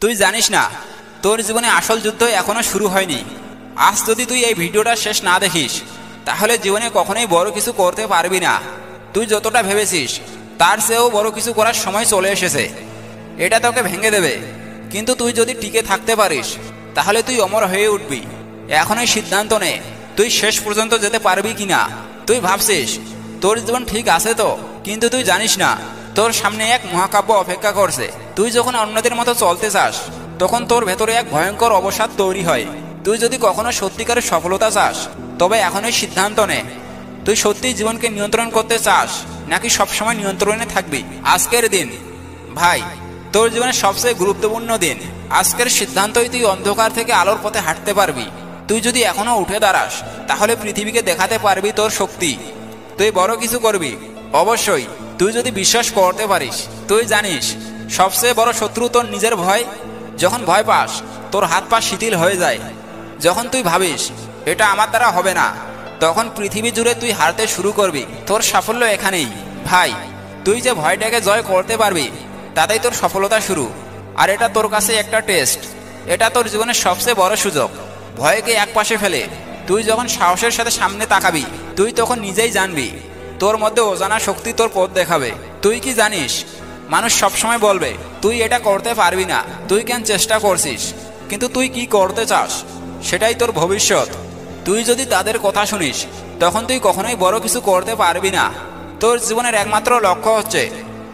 তুই জানিস না তোর জীবনে আসল যুদ্ধ এখনো শুরু হয়নি। আজ যদি তুই এই ভিডিওটা শেষ না দেখিস তাহলে জীবনে কখনোই বড় কিছু করতে পারবি না। তুই যতটা ভেবেছিস তার চেয়েও বড় কিছু করার সময় চলে এসেছে। এটা তোকে ভেঙে দেবে, কিন্তু তুই যদি টিকে থাকতে পারিস তাহলে তুই অমর হয়ে উঠবি। এখনই সিদ্ধান্ত নে তুই শেষ পর্যন্ত যেতে পারবি কিনা। তুই ভাবছিস তোর জীবন ঠিক আছে তো, কিন্তু তুই জানিস না তোর সামনে এক মহাকাব্য অপেক্ষা করছে। তুই যখন অন্যদের মতো চলতে চাস তখন তোর ভেতরে এক ভয়ঙ্কর অবসাদ তৈরি হয়। তুই যদি কখনো সত্যিকারের সফলতা চাস তবে এখনই সিদ্ধান্ত নে তুই সত্যিই জীবনকে নিয়ন্ত্রণ করতে চাস নাকি সবসময় নিয়ন্ত্রণে থাকবি। আজকের দিন ভাই তোর জীবনের সবচেয়ে গুরুত্বপূর্ণ দিন। আজকের সিদ্ধান্তই তুই অন্ধকার থেকে আলোর পথে হাঁটতে পারবি। তুই যদি এখনো উঠে দাঁড়াস তাহলে পৃথিবীকে দেখাতে পারবি তোর শক্তি। তুই বড় কিছু করবি অবশ্যই, তুই যদি বিশ্বাস করতে পারিস। তুই জানিস সবচেয়ে বড় শত্রু তোর নিজের ভয়। যখন ভয় পাস তোর হাত পা শিথিল হয়ে যায়। যখন তুই ভাবিস এটা আমার দ্বারা হবে না, তখন পৃথিবী জুড়ে তুই হারতে শুরু করবি। তোর সাফল্য এখানেই ভাই। তুই যে ভয়টাকে জয় করতে পারবি তাতেই তোর সফলতা শুরু। আর এটা তোর কাছে একটা টেস্ট। এটা তোর জীবনের সবচেয়ে বড় সুযোগ। ভয়কে একপাশে ফেলে তুই যখন সাহসের সাথে সামনে তাকাবি তুই তখন নিজেই জানবি তোর মধ্যে অজানা শক্তি তোর পথ দেখাবে। তুই কি জানিস মানুষ সবসময় বলবে তুই এটা করতে পারবি না, তুই কেন চেষ্টা করছিস, কিন্তু তুই কি করতে চাস সেটাই তোর ভবিষ্যৎ। তুই যদি তাদের কথা শুনিস তখন তুই কখনোই বড় কিছু করতে পারবি না। তোর জীবনের একমাত্র লক্ষ্য হচ্ছে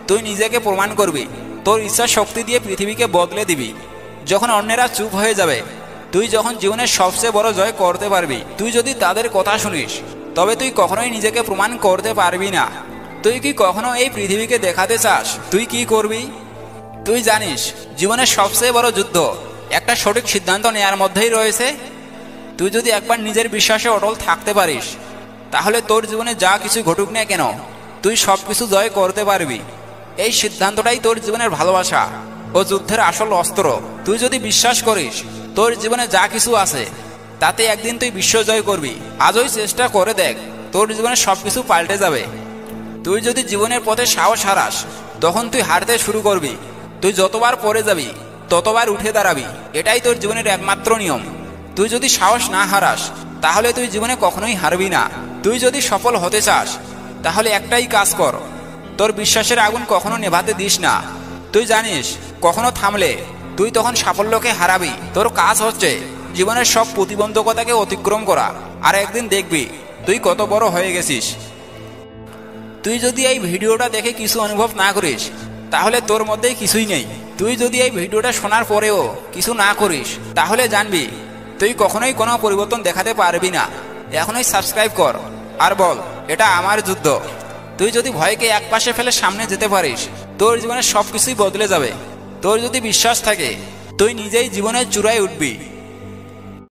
তুই নিজেকে প্রমাণ করবি। তোর ইচ্ছা শক্তি দিয়ে পৃথিবীকে বদলে দিবি। যখন অন্যেরা চুপ হয়ে যাবে তুই যখন জীবনের সবচেয়ে বড় জয় করতে পারবি। তুই যদি তাদের কথা শুনিস তবে তুই কখনোই নিজেকে প্রমাণ করতে পারবি না। তুই কি কখনো এই পৃথিবীকে দেখাতে চাস তুই কি করবি? তুই জানিস জীবনের সবচেয়ে বড় যুদ্ধ একটা সঠিক সিদ্ধান্ত নেওয়ার মধ্যেই রয়েছে। তুই যদি একবার নিজের বিশ্বাসে অটল থাকতে পারিস তাহলে তোর জীবনে যা কিছু ঘটুক না কেন তুই সব কিছু জয় করতে পারবি। এই সিদ্ধান্তটাই তোর জীবনের ভালোবাসা ও যুদ্ধের আসল অস্ত্র। তুই যদি বিশ্বাস করিস তোর জীবনে যা কিছু আছে তাতে একদিন তুই বিশ্ব জয় করবি। আজই চেষ্টা করে দেখ, তোর জীবনে সবকিছু পাল্টে যাবে। তুই যদি জীবনের পথে সাহস হারাস তখন তুই হারতে শুরু করবি। তুই যতবার পড়ে যাবি ততবার উঠে দাঁড়াবি। এটাই তোর জীবনের একমাত্র নিয়ম। তুই যদি সাহস না হারাস তাহলে তুই জীবনে কখনোই হারবি না। তুই যদি সফল হতে চাস তাহলে একটাই কাজ কর, তোর বিশ্বাসের আগুন কখনো নেভাতে দিস না। তুই জানিস কখনো থামলে তুই তখন সাফল্যকে হারাবি। তোর কাজ হচ্ছে জীবনের সব প্রতিবন্ধকতাকে অতিক্রম করা, আর একদিন দেখবি তুই কত বড় হয়ে গেছিস। তুই যদি এই ভিডিওটা দেখে কিছু অনুভব না করিস তাহলে তোর মধ্যে কিছুই নেই। তুই যদি এই ভিডিওটা শোনার পরেও কিছু না করিস তাহলে জানবি তুই কখনোই কোনো পরিবর্তন দেখাতে পারবি না। এখনই সাবস্ক্রাইব কর আর বল এটা আমার যুদ্ধ। তুই যদি ভয়কে একপাশে ফেলে সামনে যেতে পারিস তোর জীবনের সবকিছুই বদলে যাবে। তোর যদি বিশ্বাস থাকে তুই নিজেই জীবনের চূড়ায় উঠবি।